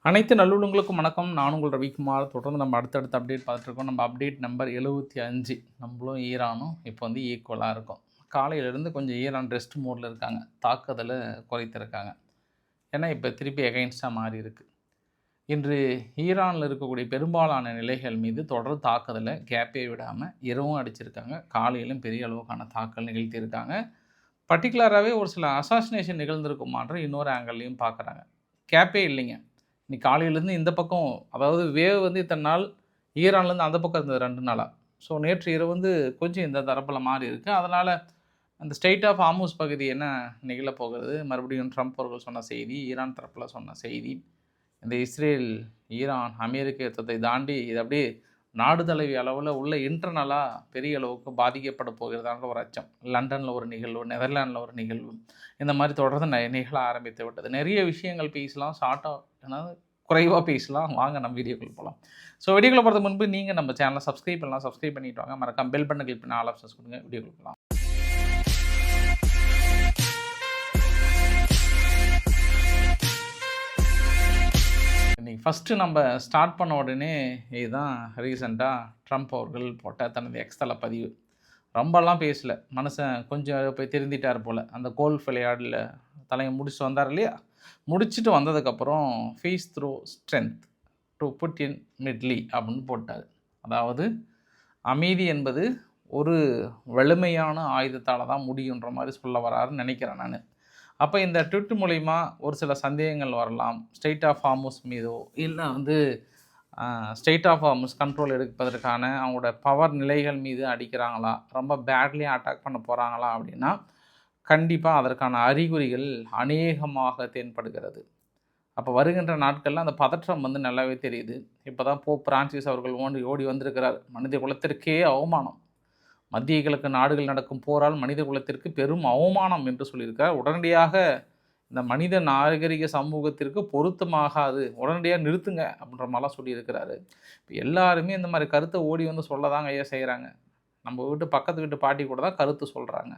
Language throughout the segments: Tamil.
அனைத்து நல்லுள்ளங்களுக்கும் வணக்கம். நான் உங்கள் ரவிக்குமார். தொடர்ந்து நம்ம அடுத்தடுத்த அப்டேட் பார்த்துட்ருக்கோம். நம்ம அப்டேட் நம்பர் 75. நம்மளும் ஈரானும் இப்போ வந்து ஈக்குவலாக இருக்கும். காலையிலேருந்து கொஞ்சம் ஈரான் ரெஸ்ட் மோடில் இருக்காங்க. தாக்குதலை குறைத்திருக்காங்க. ஏன்னா இப்போ திருப்பி எகைன்ஸ்டாக மாறி இருக்கு. இன்று ஈரானில் இருக்கக்கூடிய பெரும்பாலான நிலைகள் மீது தொடர் தாக்குதலை கேப்பே விடாமல் இரவும் அடிச்சிருக்காங்க. காலையிலும் பெரிய அளவுக்கான தாக்கல் நிகழ்த்தியிருக்காங்க. பர்டிகுலராகவே ஒரு சில அசாசினேஷன் நிகழ்ந்திருக்குமான்ற இன்னொரு ஆங்கிள்லையும் பார்க்குறாங்க. கேப்பே இல்லைங்க. இன்னைக்கு காலையிலேருந்து இந்த பக்கம், அதாவது வேவ் வந்து இத்தனை நாள் ஈரான்லேருந்து அந்த பக்கம் இருந்தது 2 நாளாக. ஸோ நேற்று இரவு வந்து கொஞ்சம் இந்த தரப்பில் மாறி இருக்குது. அதனால் அந்த ஸ்டேட் ஆஃப் ஹார்முஸ் பகுதி என்ன நிகழப்போகிறது, மறுபடியும் ட்ரம்ப் அவர்கள் சொன்ன செய்தி, ஈரான் தரப்பில் சொன்ன செய்தி, இந்த இஸ்ரேல் ஈரான் அமெரிக்க யுத்தத்தை தாண்டி இது அப்படியே நாடு தழுவிய அளவில் உள்ள இன்டர்னலாக பெரிய அளவுக்கு பாதிக்கப்பட போகிறதான்ற ஒரு அச்சம். லண்டனில் ஒரு நிகழ்வு, நெதர்லாண்டில் ஒரு நிகழ்வு, இந்த மாதிரி தொடர்ந்து நிகழ ஆரம்பித்து விட்டது. நிறைய விஷயங்கள் பேசலாம், ஷார்ட்டாக ஏதாவது குறைவாக பேசலாம். வாங்க நம்ம வீடியோக்குள்ள போகலாம். ஸோ வீடியோக்குள்ள போகிறது முன்பு நீங்கள் நம்ம சேனலை சப்ஸ்கிரைப் பண்ணலாம், சப்ஸ்கிரைப் பண்ணிட்டு வாங்க. மறக்காம பெல் பட்டன் கிளிக் பண்ணி ஆல் ஆப்ஷன்ஸ் கொடுங்க. வீடியோக்குள்ள போகலாம். இன்றைக்கி ஃபஸ்ட்டு நம்ம ஸ்டார்ட் பண்ண உடனே இதுதான் ரீசெண்டாக ட்ரம்ப் அவர்கள் போட்ட தனது எக்ஸ்தல பதிவு. ரொம்பலாம் பேசலை, மனுஷன் கொஞ்சம் போய் திருந்திட்டார் போல். அந்த கோல்ஃப் விளையாடில் தலையை முடிச்சுட்டு வந்தார் இல்லையா, முடிச்சுட்டு வந்ததுக்கப்புறம் face through strength to put in mightily அப்படின்னு போட்டார். அதாவது அமைதி என்பது ஒரு வலிமையான ஆயுதத்தால் தான் முடியுன்ற மாதிரி சொல்ல வராருன்னு நினைக்கிறேன் நான். அப்போ இந்த ட்விட் மூலிமா ஒரு சில சந்தேகங்கள் வரலாம். ஸ்டேட் ஆஃப் ஹார்முஸ் மீதோ இல்லை வந்து ஸ்டேட் ஆஃப் ஹார்முஸ் கண்ட்ரோல் எடுப்பதற்கான அவங்களோட பவர் நிலைகள் மீது அடிக்கிறாங்களா, ரொம்ப பேட்லியாக அட்டாக் பண்ண போகிறாங்களா அப்படின்னா கண்டிப்பாக அதற்கான அறிகுறிகள் அநேகமாக தென்படுகிறது. அப்போ வருகின்ற நாட்களில் அந்த பதற்றம் வந்து நல்லாவே தெரியுது. இப்போ தான் போப் பிரான்சிஸ் அவர்கள் ஓடி வந்திருக்கிறார். மனித குலத்திற்கே அவமானம், மத்திய கிழக்கு நாடுகள் நடக்கும் போரால் மனித குலத்திற்கு பெரும் அவமானம் என்று சொல்லியிருக்கார். உடனடியாக இந்த மனித நாகரிக சமூகத்திற்கு பொருத்தமாகாது, உடனடியாக நிறுத்துங்க அப்படின்ற மாதிரிலாம் சொல்லியிருக்கிறாரு. இப்போ எல்லாருமே இந்த மாதிரி கருத்தை ஓடி வந்து சொல்ல தாங்க ஐயா செய்கிறாங்க. நம்ம வீட்டு பக்கத்து வீட்டு பாட்டி கூட தான் கருத்து சொல்கிறாங்க.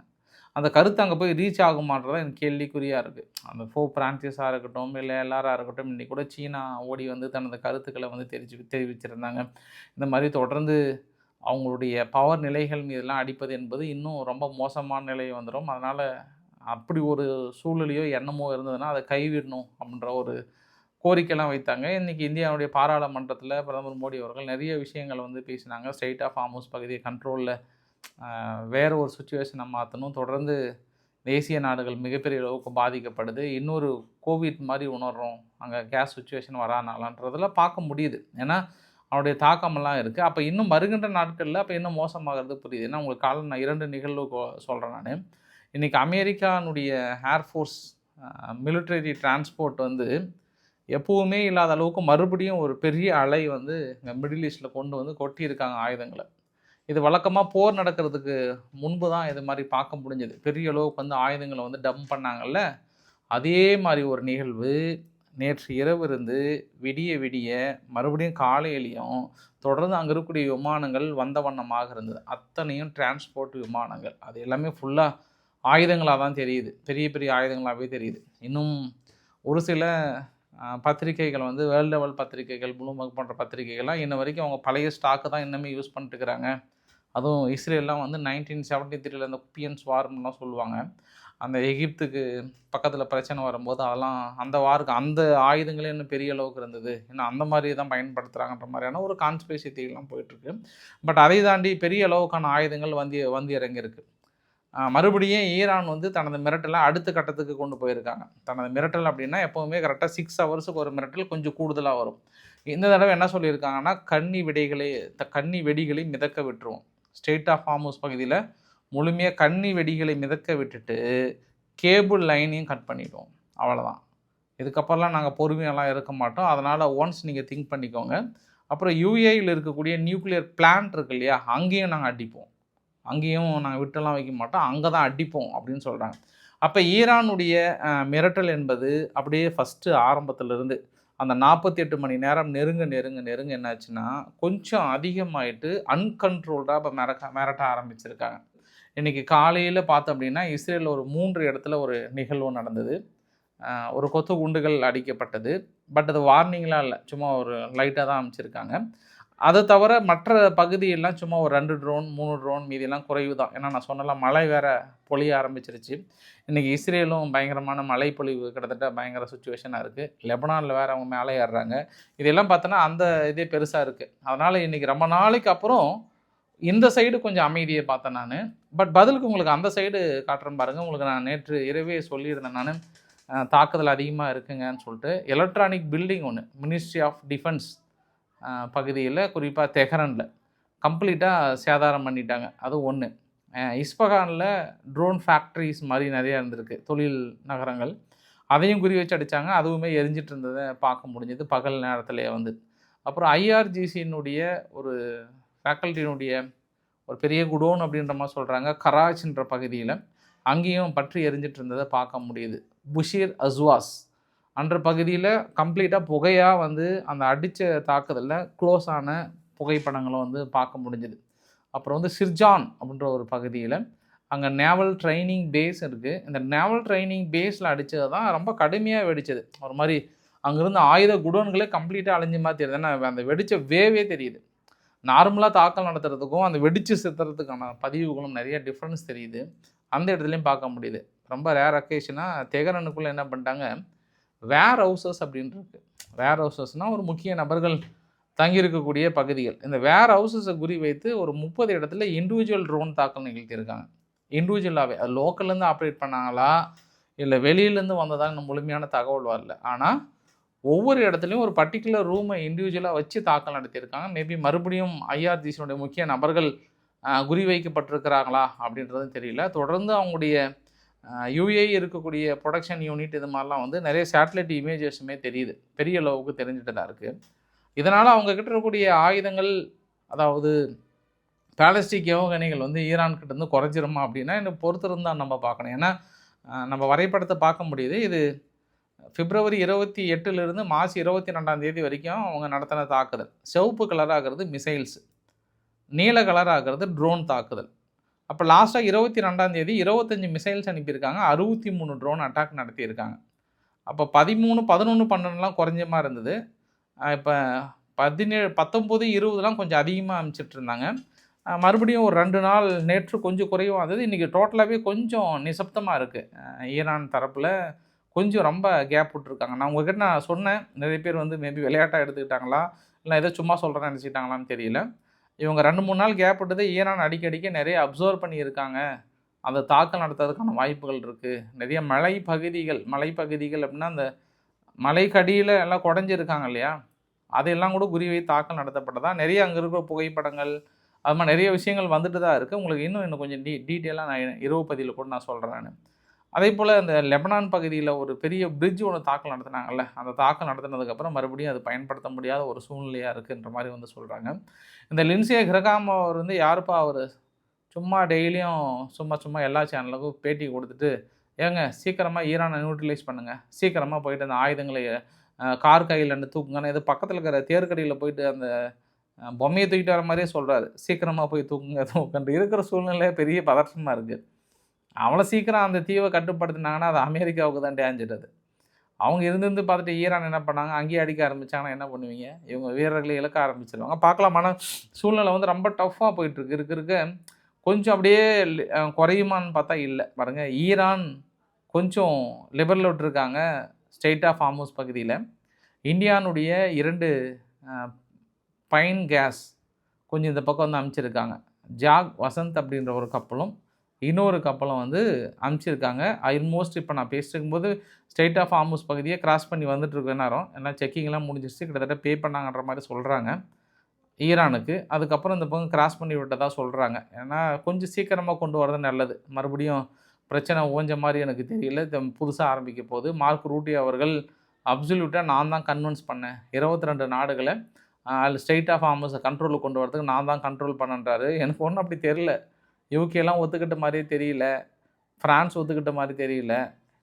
அந்த கருத்து அங்கே போய் ரீச் ஆகுமான்றதான் எனக்கு கேள்விக்குறியாக இருக்குது. அந்த போப் பிரான்சிஸாக இருக்கட்டும், இல்லை எல்லாராக இருக்கட்டும், இன்றைக்கி கூட சீனா ஓடி வந்து தனது கருத்துக்களை வந்து தெரிவிச்சிருந்தாங்க. இந்த மாதிரி தொடர்ந்து அவங்களுடைய பவர் நிலைகள் மீதெல்லாம் அடிப்பது என்பது இன்னும் ரொம்ப மோசமான நிலையை வந்துடும். அதனால் அப்படி ஒரு சூழ்நிலையோ எண்ணமோ இருந்ததுன்னா அதை கைவிடணும் அப்படின்ற ஒரு கோரிக்கைலாம் வைத்தாங்க. இன்றைக்கி இந்தியாவுடைய பாராளுமன்றத்தில் பிரதமர் மோடி அவர்கள் நிறைய விஷயங்கள் வந்து பேசினாங்க. ஸ்டேட் ஆஃப் ஹார்முஸ் பகுதியை கண்ட்ரோலில் வேறு ஒரு சுச்சுவேஷனை மாற்றணும், தொடர்ந்து தேசிய நாடுகள் மிகப்பெரிய அளவுக்கு பாதிக்கப்படுது, இன்னொரு கோவிட் மாதிரி உணர்கிறோம், அங்கே கேஸ் சுச்சுவேஷன் வரானாலான்றதெல்லாம் பார்க்க முடியுது. ஏன்னா அவனுடைய தாக்கமெல்லாம் இருக்குது. அப்போ இன்னும் வருகின்ற நாட்களில் அப்போ இன்னும் மோசமாகிறது புரியுது. ஏன்னா உங்களுக்கு நான் 2 நிகழ்வு சொல்கிறேன் நான். இன்றைக்கி அமெரிக்கானுடைய ஏர்ஃபோர்ஸ் மிலிட்ரி டிரான்ஸ்போர்ட் வந்து எப்போவுமே இல்லாத அளவுக்கு மறுபடியும் ஒரு பெரிய அலை வந்து இங்கே மிடில் ஈஸ்டில் கொண்டு வந்து கொட்டியிருக்காங்க ஆயுதங்களை. இது வழக்கமாக போர் நடக்கிறதுக்கு முன்பு தான் இது மாதிரி பார்க்க முடிஞ்சது. பெரிய அளவுக்கு வந்து ஆயுதங்களை வந்து டம்ப் பண்ணாங்கல்ல, அதே மாதிரி ஒரு நிகழ்வு நேற்று இரவு இருந்து விடிய மறுபடியும் காலையிலையும் தொடர்ந்து அங்கே இருக்கக்கூடிய விமானங்கள் வந்த வண்ணமாக இருந்தது. அத்தனையும் டிரான்ஸ்போர்ட் விமானங்கள், அது எல்லாமே ஃபுல்லாக ஆயுதங்களாக தான் தெரியுது, பெரிய பெரிய ஆயுதங்களாகவே தெரியுது. இன்னும் ஒரு சில பத்திரிகைகள் வந்து வேர்ல்டு லெவல் பத்திரிகைகள், ப்ளூம்பர்க் போன்ற பத்திரிகைகள்லாம் இன்ன வரைக்கும் அவங்க பழைய ஸ்டாக்கு தான் இன்னுமே யூஸ் பண்ணிட்டுருக்கிறாங்க. அதுவும் இஸ்ரேல்லாம் வந்து 1973 அந்த குப்பியன்ஸ் வார்லாம் சொல்லுவாங்க. அந்த எகிப்துக்கு பக்கத்தில் பிரச்சனை வரும்போது அதெல்லாம் அந்த வாருக்கு அந்த ஆயுதங்களே இன்னும் பெரிய அளவுக்கு இருந்தது, இன்னும் அந்த மாதிரி தான் பயன்படுத்துகிறாங்கன்ற மாதிரியான ஒரு கான்ஸ்பிரசி தியரிலாம் போயிட்டுருக்கு. பட் அதை தாண்டி பெரிய அளவுக்கான ஆயுதங்கள் வந்து இறங்கியிருக்கு. மறுபடியும் ஈரான் வந்து தனது மிரட்டலை அடுத்த கட்டத்துக்கு கொண்டு போயிருக்காங்க. தனது மிரட்டல் அப்படின்னா எப்போவுமே கரெக்டாக 6 ஹவர்ஸுக்கு ஒரு மிரட்டல் கொஞ்சம் கூடுதலாக வரும். இந்த தடவை என்ன சொல்லியிருக்காங்கன்னா, கன்னி வெடிகளை மிதக்க விட்டுருவோம். ஸ்டேட் ஆஃப் ஹார்முஸ் பகுதியில் முழுமையாக கன்னி வெடிகளை மிதக்க விட்டுட்டு கேபிள் லைனையும் கட் பண்ணிவிடுவோம். அவ்வளோதான். இதுக்கப்புறம்லாம் நாங்கள் பொறுமையெல்லாம் இருக்க மாட்டோம். அதனால் ஒன்ஸ் நீங்கள் திங்க் பண்ணிக்கோங்க. அப்புறம் யூஏயில் இருக்கக்கூடிய நியூக்ளியர் பிளான்ட் இருக்கு இல்லையா, அங்கேயும் நாங்கள் அடிப்போம், அங்கேயும் நாங்கள் விட்டெல்லாம் வைக்க மாட்டோம், அங்கே தான் அடிப்போம் அப்படின்னு சொல்கிறாங்க. அப்போ ஈரானுடைய மிரட்டல் என்பது அப்படியே ஃபஸ்ட்டு ஆரம்பத்திலிருந்து அந்த 48 மணி நேரம் நெருங்க என்னாச்சுன்னா கொஞ்சம் அதிகமாகிட்டு அன்கண்ட்ரோல்டாக இப்போ மிரட்ட ஆரம்பிச்சிருக்காங்க. இன்றைக்கி காலையில் பார்த்தோம் அப்படின்னா இஸ்ரேலில் ஒரு 3 இடத்துல ஒரு நிகழ்வு நடந்தது. ஒரு கொத்து குண்டுகள் அடிக்கப்பட்டது. பட் அது வார்னிங்லாம் இல்ல. சும்மா ஒரு லைட்டா தான் அனுப்பிச்சிருக்காங்க. அதை தவிர மற்ற பகுதியெல்லாம் சும்மா ஒரு 2 ட்ரோன் 3 ட்ரோன் மீதியெல்லாம் குறைவு தான். ஏன்னா நான் சொன்னல மழை வேற பொழிய ஆரம்பிச்சிருச்சு. இன்றைக்கி இஸ்ரேலும் பயங்கரமான மழை பொழிவு கிட்டத்தட்ட பயங்கர சுச்சுவேஷனாக இருக்குது. லெபனானில் வேறு அவங்க மேலே ஏறுறாங்க. இதெல்லாம் பார்த்தோன்னா அந்த இதே பெருசாக இருக்குது. அதனால் இன்றைக்கி ரொம்ப நாளைக்கு அப்புறம் இந்த சைடு கொஞ்சம் அமைதியை பார்த்தேன் நான். பட் பதிலுக்கு உங்களுக்கு அந்த சைடு காட்டுறேன் பாருங்கள். உங்களுக்கு நான் நேற்று இரவே சொல்லியிருந்தேன் நான், தாக்குதல் அதிகமாக இருக்குங்கன்னு சொல்லிட்டு. எலக்ட்ரானிக் பில்டிங் ஒன்று மினிஸ்ட்ரி ஆஃப் டிஃபென்ஸ் பகுதியில் குறிப்பாக தெஹ்ரானில் கம்ப்ளீட்டாக சேதாரம் பண்ணிட்டாங்க. அது ஒன்று. இஸ்பஹானில் ட்ரோன் ஃபேக்ட்ரிஸ் மாதிரி நிறையா இருந்திருக்கு, தொழில் நகரங்கள். அதையும் குறி வச்சு அடித்தாங்க. அதுவுமே எரிஞ்சிட்டு இருந்ததை பார்க்க முடிஞ்சது பகல் நேரத்திலே வந்து. அப்புறம் ஐஆர்ஜிசியினுடைய ஒரு ஃபேக்கல்ட்டியினுடைய ஒரு பெரிய குடோன் அப்படின்ற மாதிரி சொல்கிறாங்க, கராச்சின்ற பகுதியில். அங்கேயும் பற்றி எரிஞ்சிட்டு இருந்ததை பார்க்க முடியுது. புஷீர் அஸ்வாஸ் அன்ற பகுதியில் கம்ப்ளீட்டாக புகையாக வந்து அந்த அடித்த தாக்குதலில் க்ளோஸ் ஆன புகைப்படங்களும் வந்து பார்க்க முடிஞ்சுது. அப்புறம் வந்து சிர்ஜான் அப்படின்ற ஒரு பகுதியில் அங்கே நேவல் ட்ரைனிங் பேஸ் இருக்குது. இந்த நேவல் ட்ரைனிங் பேஸில் அடித்தது தான் ரொம்ப கடுமையாக வெடித்தது. ஒரு மாதிரி அங்கேருந்து ஆயுத குடோன்களே கம்ப்ளீட்டாக அழிஞ்ச மாதிரி தெரியுது. ஏன்னா அந்த வெடித்த வேவே தெரியுது. நார்மலாக தாக்கல் நடத்துறதுக்கும் அந்த வெடித்து சித்துறதுக்கான பதிவுகளும் நிறைய டிஃப்ரென்ஸ் தெரியுது. அந்த இடத்துலையும் பார்க்க முடியுது. ரொம்ப ரேர் அக்கேஷனாக தெஹ்ரானுக்குள்ளே என்ன பண்ணிட்டாங்க, வேர் ஹவுசஸ் அப்படின்னு இருக்கு. வேர் ஹவுசஸ்னால் ஒரு முக்கிய நபர்கள் தங்கியிருக்கக்கூடிய பகுதிகள். இந்த வேர் ஹவுசஸை குறி வைத்து ஒரு 30 இடத்துல இண்டிவிஜுவல் ட்ரோன் தாக்கல் நிகழ்த்தியிருக்காங்க. இண்டிவிஜுவலாகவே அது லோக்கல்லேருந்து ஆப்ரேட் பண்ணாங்களா இல்லை வெளியிலேருந்து வந்ததாக முழுமையான தகவல் வரல. ஆனால் ஒவ்வொரு இடத்துலையும் ஒரு பர்டிகுலர் ரூமை இண்டிவிஜுவலாக வச்சு தாக்கல் நடத்தியிருக்காங்க. மேபி மறுபடியும் ஐஆர்ஜிசியினுடைய முக்கிய நபர்கள் குறி வைக்கப்பட்டிருக்கிறாங்களா அப்படின்றதும் தெரியல. தொடர்ந்து அவங்களுடைய யூஏ இருக்கக்கூடிய ப்ரொடக்ஷன் யூனிட் இது மாதிரிலாம் வந்து நிறைய சேட்டலைட் இமேஜஸுமே தெரியுது, பெரிய அளவுக்கு தெரிஞ்சுட்டு தான் இருக்குது. இதனால் அவங்கக்கிட்ட இருக்கக்கூடிய ஆயுதங்கள், அதாவது பேலஸ்டிக் ஏவுகணைகள் வந்து ஈரான்கிட்டேருந்து குறைஞ்சிருமா அப்படின்னா இன்னும் பொறுத்திருந்தான் நம்ம பார்க்கணும். ஏன்னா நம்ம வரைபடத்தை பார்க்க முடியுது. இது பிப்ரவரி 28 மார்ச் 22 வரைக்கும் அவங்க நடத்தின தாக்குதல். சிவப்பு கலராகிறது மிசைல்ஸ், நீல கலராகிறது ட்ரோன் தாக்குதல். அப்போ லாஸ்ட்டாக 22 25 மிசைல்ஸ் அனுப்பியிருக்காங்க, 63 ட்ரோன் அட்டாக் நடத்தியிருக்காங்க. அப்போ 13, 11, 12லாம் குறைஞ்ச மாதிரி இருந்தது. இப்போ 17, 19, 20லாம் கொஞ்சம் அதிகமாக அனுப்பிச்சிட்டு இருந்தாங்க. மறுபடியும் ஒரு 2 நாள் நேற்று கொஞ்சம் குறைவாக இருந்தது. இன்றைக்கி டோட்டலாகவே கொஞ்சம் நிசப்தமாக இருக்குது. ஈரான் தரப்பில் கொஞ்சம் ரொம்ப கேப் விட்டுருக்காங்க. நான் உங்கள்கிட்ட நான் சொன்னேன், நிறைய பேர் வந்து மேபி விளையாட்டாக எடுத்துக்கிட்டாங்களா இல்லை ஏதோ சும்மா சொல்கிறேன்னு நினச்சிக்கிட்டாங்களான்னு தெரியல. இவங்க 2-3 நாள் கேப் விட்டது ஈரான் அடிக்கடிக்க நிறைய அப்சர்வ் பண்ணியிருக்காங்க. அந்த தாக்கல் நடத்துறதுக்கான வாய்ப்புகள் இருக்குது. நிறைய மலைப்பகுதிகள் அப்படின்னா அந்த மலைக்கடியில் எல்லாம் குடஞ்சிருக்காங்க இல்லையா, அதையெல்லாம் கூட குறி வைத்து தாக்கல் நடத்தப்பட்டதா நிறைய அங்கே இருக்கிற புகைப்படங்கள், அது மாதிரி நிறைய விஷயங்கள் வந்துட்டு தான் இருக்குது. உங்களுக்கு இன்னும் கொஞ்சம் டீட்டெயிலாக நான் இரவு பதிவில் கூட நான் சொல்கிறேன் நான். அதே போல் இந்த லெபனான் பகுதியில் ஒரு பெரிய பிரிட்ஜ் ஒன்று தாக்கல் நடத்தினாங்கல்ல, அந்த தாக்கல் நடத்தினதுக்கப்புறம் மறுபடியும் அது பயன்படுத்த முடியாத ஒரு சூழ்நிலையாக இருக்குன்ற மாதிரி வந்து சொல்கிறாங்க. இந்த லின்சே கிரகாம் அவர் வந்து யாருப்பா அவர், சும்மா டெய்லியும் சும்மா எல்லா சேனலுக்கும் பேட்டி கொடுத்துட்டு, ஏங்க சீக்கிரமாக ஈரானை நியூட்ரலைஸ் பண்ணுங்கள், சீக்கிரமாக போயிட்டு அந்த ஆயுதங்களை கார் கையில் தூக்குங்கன்னு இது பக்கத்தில் இருக்கிற தேர்கடியில் போயிட்டு அந்த பொம்மையை தூக்கிட்டு வர மாதிரியே சொல்கிறாரு. சீக்கிரமாக போய் தூக்குங்க இருக்கிற சூழ்நிலை பெரிய பதற்றமாக இருக்குது. அவ்வளோ சீக்கிரம் அந்த தீவை கட்டுப்படுத்தினாங்கன்னா அது அமெரிக்காவுக்கு தான் டேஞ்சர். அது அவங்க இருந்து பார்த்துட்டு ஈரான் என்ன பண்ணாங்க, அங்கேயே அடிக்க ஆரம்பித்தாங்கன்னா என்ன பண்ணுவீங்க, இவங்க வீரர்களை இழக்க ஆரம்பிச்சிருவாங்க. பார்க்கலாம். ஆனால் சூழ்நிலை வந்து ரொம்ப டஃப்பாக போயிட்டுருக்கு. இருக்க கொஞ்சம் அப்படியே குறையுமான்னு பார்த்தா இல்லை. பாருங்கள், ஈரான் கொஞ்சம் லிபரல் விட்டுருக்காங்க ஸ்ட்ரெயிட் ஆஃப் ஹார்முஸ் பகுதியில். இந்தியானுடைய 2 பைன் கேஸ் கொஞ்சம் இந்த பக்கம் வந்து அனுப்பிச்சிருக்காங்க. ஜாக் வசந்த் அப்படின்ற ஒரு கப்பலும் இன்னொரு கப்பலும் வந்து அனுப்பிச்சிருக்காங்க. ஆல்மோஸ்ட் இப்போ நான் பேசிட்டு இருக்கும்போது ஸ்ட்ரெயிட் ஆஃப் ஹார்முஸ் பகுதியை கிராஸ் பண்ணி வந்துட்டுருக்க நேரம் எல்லாம் செக்கிங்லாம் முடிஞ்சிருச்சு, கிட்டத்தட்ட பே பண்ணாங்கன்ற மாதிரி சொல்கிறாங்க ஈரானுக்கு. அதுக்கப்புறம் இந்த பக்கம் கிராஸ் பண்ணி விட்டதாக சொல்கிறாங்க. ஏன்னா கொஞ்சம் சீக்கிரமாக கொண்டு வரது நல்லது. மறுபடியும் பிரச்சனை ஓஞ்ச மாதிரி எனக்கு தெரியல. புதுசாக ஆரம்பிக்க போகுது. மார்க் ரூட்டி அவர்கள் அப்சல்யூட்டாக நான் தான் கன்வின்ஸ் பண்ணேன், 22 நாடுகளை ஸ்ட்ரெயிட் ஆஃப் ஹார்முஸை கண்ட்ரோலுக்கு கொண்டு வரதுக்கு நான் தான் கண்ட்ரோல் பண்ணன்றாரு. எனக்கு ஒன்றும் அப்படி தெரில. யூகேலாம் ஒத்துக்கிட்ட மாதிரியே தெரியல, ஃப்ரான்ஸ் ஒத்துக்கிட்ட மாதிரி தெரியல,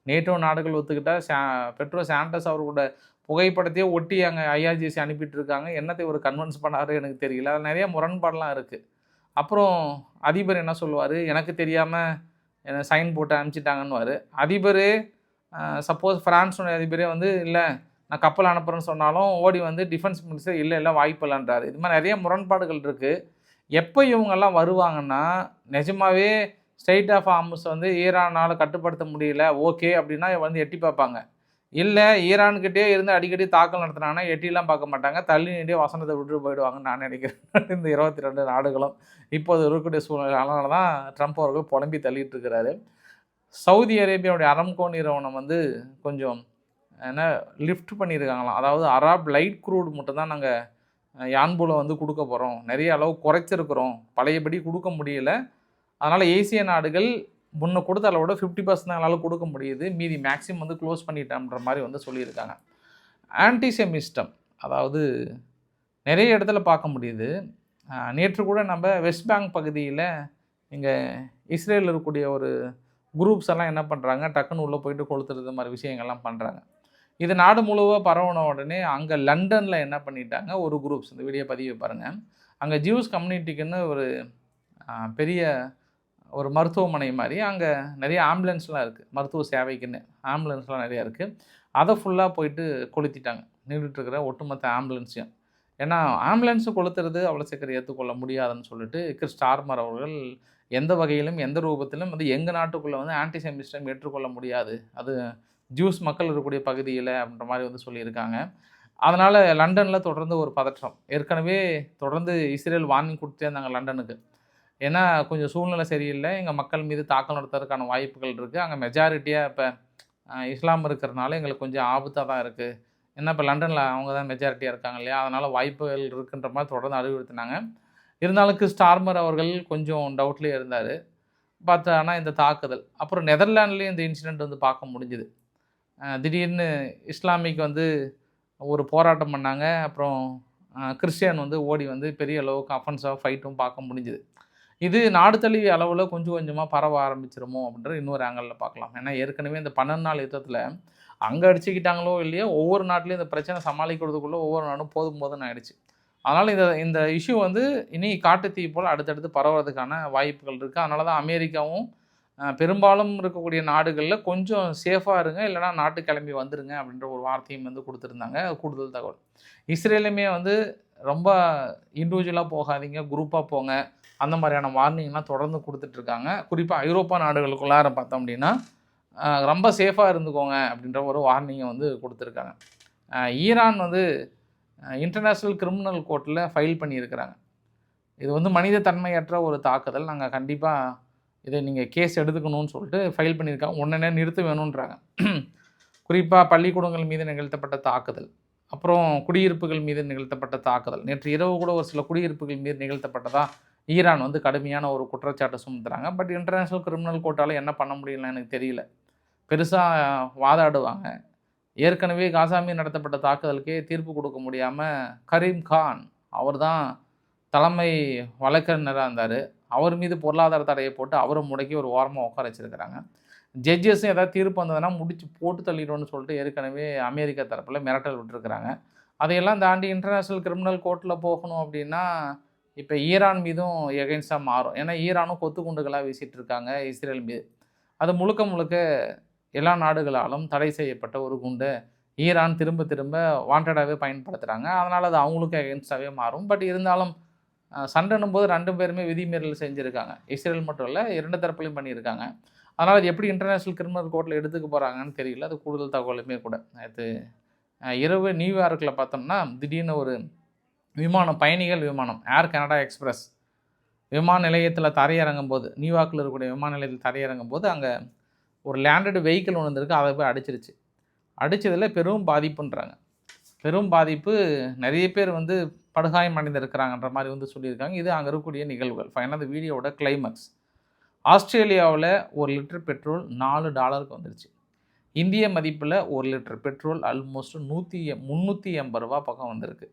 நேட்டோ நாடுகள் ஒத்துக்கிட்டால் பெட்ரோ சாண்டஸ் அவரோட புகைப்படத்தையே ஒட்டி அங்கே ஐஆர்ஜிசி அனுப்பிட்டு இருக்காங்க. என்னத்தை ஒரு கன்வின்ஸ் பண்ணாரு எனக்கு தெரியல. அது நிறைய முரண்பாடெலாம் இருக்குது. அப்புறம் அதிபர் என்ன சொல்லுவார், எனக்கு தெரியாமல் என்னை சைன் போட்டு அனுப்பிச்சிட்டாங்கன்னுவார். அதிபர் சப்போஸ் ஃப்ரான்ஸுடைய அதிபரே வந்து இல்லை நான் கப்பல் அனுப்புகிறேன்னு சொன்னாலும் ஓடி வந்து டிஃபென்ஸ் மினிஸ்டர் இல்லை வாய்ப்பு இல்லைன்றாரு. இது மாதிரி நிறைய முரண்பாடுகள் இருக்குது. எப்போ இவங்கெல்லாம் வருவாங்கன்னா, நிஜமாவே ஸ்ட்ரெய்ட் ஆஃப் ஹார்முஸை வந்து ஈரானால் கட்டுப்படுத்த முடியல ஓகே அப்படின்னா வந்து எட்டி பார்ப்பாங்க. இல்லை ஈரான்கிட்டே இருந்து அடிக்கடி தாக்கல் நடத்துனாங்கன்னா எட்டிலாம் பார்க்க மாட்டாங்க, தள்ளி நீண்டே வசனத்தை விட்டுட்டு போயிடுவாங்கன்னு நான் நினைக்கிறேன். இந்த 22 நாடுகளும் இப்போது இருக்கக்கூடிய சூழ்நிலை. அதனால தான் ட்ரம்ப் அவர்கள் புலம்பி தள்ளிட்டு இருக்கிறாரு. சவுதி அரேபியாவுடைய அரம்கோ நிறுவனம் வந்து கொஞ்சம் என்ன லிஃப்ட் பண்ணியிருக்காங்களாம். அதாவது அராப் லைட் க்ரூட் மட்டும் தான் நாங்கள் யான்பூவில் வந்து கொடுக்க போகிறோம், நிறைய அளவு குறைச்சிருக்கிறோம், பழையபடி கொடுக்க முடியல. அதனால் ஏசிய நாடுகள் முன்ன கொடுத்த அளவோட 50% எங்களால் கொடுக்க முடியுது, மீதி மேக்ஸிமம் வந்து க்ளோஸ் பண்ணிட்டோம்ன்ற மாதிரி வந்து சொல்லியிருக்காங்க. ஆன்டிசெமிஸ்டம் அதாவது நிறைய இடத்துல பார்க்க முடியுது. நேற்று கூட நம்ம வெஸ்ட் பேங்க் பகுதியில் இங்கே இஸ்ரேலில் இருக்கக்கூடிய ஒரு குரூப்ஸ் எல்லாம் என்ன பண்ணுறாங்க, டக்குன்னு உள்ளே போயிட்டு கொளுத்துறது மாதிரி விஷயங்கள்லாம் பண்ணுறாங்க. இது நாடு முழுவதும் பரவன உடனே அங்கே லண்டனில் என்ன பண்ணிட்டாங்க, ஒரு குரூப்ஸ் இந்த வீடியோ பதிவு பாருங்கள். அங்கே ஜூஸ் கம்யூனிட்டிக்குன்னு ஒரு பெரிய ஒரு மருத்துவமனை மாதிரி அங்கே நிறைய ஆம்புலன்ஸ்லாம் இருக்குது, மருத்துவ சேவைக்குன்னு ஆம்புலன்ஸ்லாம் நிறையா இருக்குது. அதை ஃபுல்லாக போயிட்டு கொளுத்திட்டாங்க, நின்றுட்டுருக்கிற ஒட்டுமொத்த ஆம்புலன்ஸையும். ஏன்னா ஆம்புலன்ஸு கொளுத்துறது அவ்வளோ சீக்கிரம் ஏற்றுக்கொள்ள முடியாதுன்னு சொல்லிட்டு கிறிஸ் ஸ்டார்மர் அவர்கள் எந்த வகையிலும் எந்த ரூபத்திலும் வந்து எங்கள் நாட்டுக்குள்ளே வந்து ஆன்டிசெமிஸ்டம் ஏற்றுக்கொள்ள முடியாது, அது ஜூஸ் மக்கள் இருக்கக்கூடிய பகுதியில் அப்படின்ற மாதிரி வந்து சொல்லியிருக்காங்க. அதனால் லண்டனில் தொடர்ந்து ஒரு பதற்றம். ஏற்கனவே தொடர்ந்து இஸ்ரேல் வார்னிங் கொடுத்தே இருந்தாங்க லண்டனுக்கு. ஏன்னா கொஞ்சம் சூழ்நிலை சரியில்லை, எங்கள் மக்கள் மீது தாக்கல் நடத்துறதுக்கான வாய்ப்புகள் இருக்குது, அங்கே மெஜாரிட்டியாக இப்போ இஸ்லாம் இருக்கிறனால எங்களுக்கு கொஞ்சம் ஆபத்தாக தான் இருக்குது. ஏன்னா இப்போ லண்டனில் அவங்க தான் மெஜாரிட்டியாக இருக்காங்க இல்லையா, அதனால் வாய்ப்புகள் இருக்குன்ற மாதிரி தொடர்ந்து அறிவுறுத்தினாங்க. இருந்தாலும் கிறிஸ் ஸ்டார்மர் அவர்கள் கொஞ்சம் டவுட்லேயே இருந்தார். பார்த்தா இந்த தாக்குதல் அப்புறம் நெதர்லாண்ட்லேயும் இந்த இன்சிடெண்ட் வந்து பார்க்க முடிஞ்சுது. திடீர்னு இஸ்லாமிக் வந்து ஒரு போராட்டம் பண்ணாங்க, அப்புறம் கிறிஸ்டியன் வந்து ஓடி வந்து பெரிய அளவுக்கு அஃபென்ஸாக ஃபைட்டும் பார்க்க முடிஞ்சுது. இது நாடு தழுவிய அளவில் கொஞ்சம் கொஞ்சமாக பரவ ஆரம்பிச்சிருமோ அப்படின்ற இன்னொரு ஆங்கிளில் பார்க்கலாம். ஏன்னா ஏற்கனவே இந்த 12 நாள் யுத்தத்தில் அங்கே அடிச்சுக்கிட்டாங்களோ இல்லையோ ஒவ்வொரு நாட்டிலையும் இந்த பிரச்சனை சமாளிக்கிறதுக்குள்ளே ஒவ்வொரு நாடும் போதும்னு ஆயிடுச்சு. அதனால் இந்த இஷ்யூ வந்து இனி காட்டுத்தீ போல் அடுத்தடுத்து பரவுறதுக்கான வாய்ப்புகள் இருக்குது. அதனால தான் அமெரிக்காவும் பெரும்பாலும் இருக்கக்கூடிய நாடுகளில் கொஞ்சம் சேஃபாக இருங்க, இல்லைனா நாட்டு கிளம்பி வந்துருங்க அப்படின்ற ஒரு வார்த்தையும் வந்து கொடுத்துருந்தாங்க. கூடுதல் தகவல் இஸ்ரேலுமே வந்து ரொம்ப இண்டிவிஜுவலாக போகாதீங்க, குரூப்பாக போங்க, அந்த மாதிரியான வார்னிங்லாம் தொடர்ந்து கொடுத்துட்ருக்காங்க. குறிப்பாக ஐரோப்பா நாடுகளுக்குள்ளார பார்த்தோம் அப்படின்னா ரொம்ப சேஃபாக இருந்துக்கோங்க அப்படின்ற ஒரு வார்னிங்கை வந்து கொடுத்துருக்காங்க. ஈரான் வந்து இன்டர்நேஷ்னல் கிரிமினல் கோர்ட்டில் ஃபைல் பண்ணியிருக்கிறாங்க. இது வந்து மனித தன்மையற்ற ஒரு தாக்குதல், நாங்கள் கண்டிப்பாக இதை நீங்கள் கேஸ் எடுத்துக்கணும்னு சொல்லிட்டு ஃபைல் பண்ணியிருக்காங்க. உடனே நிறுத்த வேணுன்றாங்க. குறிப்பாக பள்ளிக்கூடங்கள் மீது நிகழ்த்தப்பட்ட தாக்குதல், அப்புறம் குடியிருப்புகள் மீது நிகழ்த்தப்பட்ட தாக்குதல், நேற்று இரவு கூட ஒரு சில குடியிருப்புகள் மீது நிகழ்த்தப்பட்டதாக ஈரான் வந்து கடுமையான ஒரு குற்றச்சாட்டை சுமத்துறாங்க. பட் இன்டர்நேஷ்னல் கிரிமினல் கோர்ட்டால் என்ன பண்ண முடியலன்னு எனக்கு தெரியல. பெருசாக வாதாடுவாங்க. ஏற்கனவே காசா மீது நடத்தப்பட்ட தாக்குதலுக்கே தீர்ப்பு கொடுக்க முடியாமல் கரீம் கான் அவர் தான் தலைமை வழக்கறிஞராக இருந்தார், அவர் மீது பொருளாதார தடையை போட்டு அவரை முடக்கி ஒரு ஓரமாக உட்கார வச்சுருக்கிறாங்க. ஜட்ஜஸும் ஏதாவது தீர்ப்பு வந்ததுன்னா முடிச்சு போட்டு தள்ளிடுவோன்னு சொல்லிட்டு ஏற்கனவே அமெரிக்கா தரப்பில் மிரட்டல் விட்டுருக்குறாங்க. அதையெல்லாம் தாண்டி இன்டர்நேஷ்னல் கிரிமினல் கோர்ட்டில் போகணும் அப்படின்னா இப்போ ஈரான் மீதும் எகென்ஸ்டாக மாறும். ஏன்னா ஈரானும் கொத்து குண்டுகளாக வீசிகிட்டு இருக்காங்க இஸ்ரேல் மீது. அது முழுக்க முழுக்க எல்லா நாடுகளாலும் தடை செய்யப்பட்ட ஒரு குண்டை ஈரான் திரும்ப திரும்ப வாண்டடாகவே பயன்படுத்துகிறாங்க. அதனால் அது அவங்களுக்கு எகென்ஸ்டாகவே மாறும். பட் இருந்தாலும் சண்டைன்னும் போது 2 பேருமே விதிமீறல் செஞ்சுருக்காங்க. இஸ்ரேல் மட்டும் இல்லை, 2 தரப்புலையும் பண்ணியிருக்காங்க. அதனால் அது எப்படி இன்டர்நேஷ்னல் கிரிமினல் கோர்ட்டில் எடுத்துக்க போகிறாங்கன்னு தெரியல. அது கூடுதல் தகவலுமே கூட. நேற்று இரவு நியூயார்க்கில் பார்த்தோம்னா திடீர்னு ஒரு பயணிகள் விமானம் ஏர் கனடா எக்ஸ்பிரஸ் விமான நிலையத்தில் தரையிறங்கும் போது, நியூயார்க்கில் இருக்கக்கூடிய விமான நிலையத்தில் தரையிறங்கும் போது அங்கே ஒரு லேண்டடு வெஹிக்கிள் ஒன்று இருந்திருக்கு, அதை போய் அடிச்சிருச்சு. அடித்ததில் பெரும் பாதிப்புன்றாங்க. பெரும் பாதிப்பு, நிறைய பேர் வந்து படுகாயம் அடைந்திருக்கிறாங்கன்ற மாதிரி வந்து சொல்லியிருக்காங்க. இது அங்கே இருக்கக்கூடிய நிகழ்வுகள். ஃபைனலாக அந்த வீடியோவோட கிளைமேக்ஸ். ஆஸ்திரேலியாவில் 1 லிட்டர் பெட்ரோல் $4 வந்துருச்சு. இந்திய மதிப்பில் 1 லிட்டர் பெட்ரோல் ஆல்மோஸ்ட் 380 ரூபா பக்கம் வந்திருக்கு.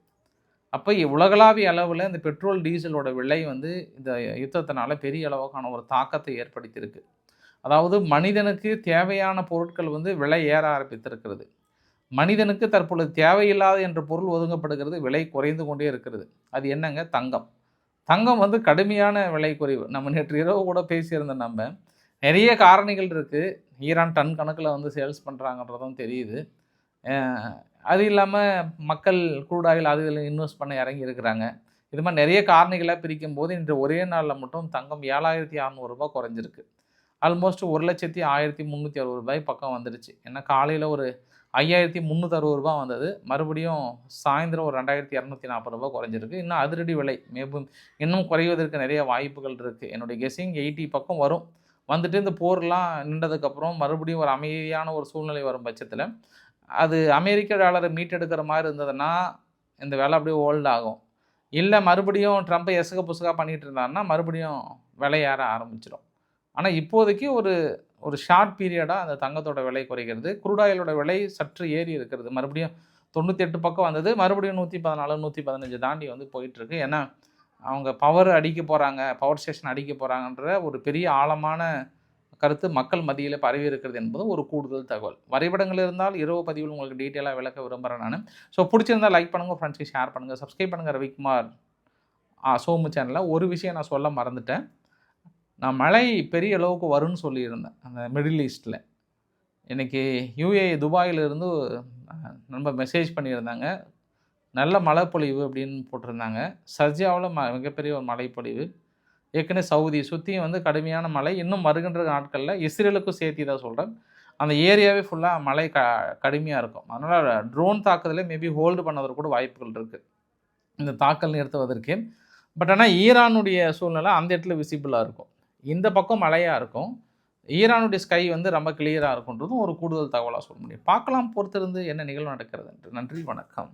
அப்போ உலகளாவிய அளவில் இந்த பெட்ரோல் டீசலோட விலை வந்து இந்த யுத்தத்தினால பெரிய அளவுக்கான ஒரு தாக்கத்தை ஏற்படுத்தியிருக்கு. அதாவது மனிதனுக்கு தேவையான பொருட்கள் வந்து விலை ஏற ஆரம்பித்திருக்கிறது. மனிதனுக்கு தற்பொழுது தேவையில்லாத என்ற பொருள் ஒதுங்கப்படுகிறது, விலை குறைந்து கொண்டே இருக்கிறது. அது என்னங்க? தங்கம். தங்கம் வந்து கடுமையான விலை குறைவு. நம்ம நேற்று இரவு கூட பேசியிருந்த நம்ம நிறைய காரணிகள் இருக்குது. ஈரான் டன் கணக்கில் வந்து சேல்ஸ் பண்ணுறாங்கன்றதும் தெரியுது. அது இல்லாமல் மக்கள் க்ரூட் ஆயில் அது இதில் இன்வெஸ்ட் பண்ண இறங்கி இருக்கிறாங்க. இது மாதிரி நிறைய காரணிகளாக பிரிக்கும்போது இன்று ஒரே நாளில் மட்டும் தங்கம் ரூ. 7,600 குறைஞ்சிருக்கு. ஆல்மோஸ்ட் 1,03,360 பக்கம் வந்துடுச்சு. ஏன்னா காலையில் ஒரு ரூ. 5,360 வந்தது. மறுபடியும் சாயந்தரம் ஒரு ரூ. 2,240 குறைஞ்சிருக்கு. இன்னும் அதிரடி விலை இன்னும் குறைவதற்கு நிறைய வாய்ப்புகள் இருக்குது. என்னுடைய கெஸ்ஸிங் 80 பக்கம் வரும். வந்துட்டு இந்த போர்லாம் நின்றதுக்கப்புறம் மறுபடியும் ஒரு அமைதியான ஒரு சூழ்நிலை வரும் பட்சத்தில் அது அமெரிக்க டாலரை மீட்டெடுக்கிற மாதிரி இருந்ததுன்னா இந்த விலை அப்படியே ஹோல்ட் ஆகும். இல்லை மறுபடியும் ட்ரம்ப்பை எசக புசகா பண்ணிகிட்டு இருந்தாருன்னா மறுபடியும் விலை ஏற ஆரம்பிச்சிடும். ஆனால் இப்போதைக்கு ஒரு ஒரு ஷார்ட் பீரியடாக அந்த தங்கத்தோட விலை குறைகிறது. க்ரூட் ஆயிலோட விலை சற்று ஏறி இருக்கிறது. மறுபடியும் 98 பக்கம் வந்தது. மறுபடியும் 114 115 தாண்டி வந்து போயிட்டுருக்கு. ஏன்னா அவங்க பவர் அடிக்க போகிறாங்க, பவர் ஸ்டேஷன் அடிக்க போகிறாங்கன்ற ஒரு பெரிய ஆழமான கருத்து மக்கள் மத்தியில் பரவி இருக்கிறது என்பது ஒரு கூடுதல் தகவல். வரைபடங்கள் இருந்தால் இரவு பதிவில் உங்களுக்கு டீட்டெயிலாக விளக்க விரும்புகிறேன் நான். ஸோ பிடிச்சிருந்தால் லைக் பண்ணுங்கள், ஃப்ரெண்ட்ஸ்க்கு ஷேர் பண்ணுங்கள், சப்ஸ்கிரைப் பண்ணுங்கள் ரவிக்குமார் சோமு சேனலில். ஒரு விஷயம் நான் சொல்ல மறந்துட்டேன். நான் மழை பெரிய அளவுக்கு வரும்னு சொல்லியிருந்தேன் அந்த மிடில் ஈஸ்ட்டில். இன்றைக்கி யூஏஇ துபாயிலிருந்து நண்பர் மெசேஜ் பண்ணியிருந்தாங்க. நல்ல மழைப்பொழிவு அப்படின்னு போட்டிருந்தாங்க. சர்ஜாவில் மிகப்பெரிய ஒரு மழைப்பொழிவு. ஏற்கனவே சவுதி சுற்றியும் வந்து கடுமையான மழை. இன்னும் வருகின்ற நாட்களில் இஸ்ரேலுக்கும் சேர்த்து தான் சொல்கிறேன். அந்த ஏரியாவே ஃபுல்லாக மழை கடுமையாக இருக்கும். அதனால் ட்ரோன் தாக்குதலே மேபி ஹோல்டு பண்ணுவதற்கு கூட வாய்ப்புகள் இருக்குது இந்த தாக்கல் நிறுத்துவதற்கு. பட் ஆனால் ஈரானுடைய சூழ்நிலை அந்த இடத்துல விசிபிளாக இருக்கும். இந்த பக்கம் மழையாக இருக்கும். ஈரானுடைய ஸ்கை வந்து ரொம்ப கிளியராக இருக்குன்றதும் ஒரு கூடுதல் தகவலாக சொல்ல முடியும். பார்க்கலாம் பொறுத்திருந்து என்ன நிகழ்வு நடக்கிறது என்று. நன்றி, வணக்கம்.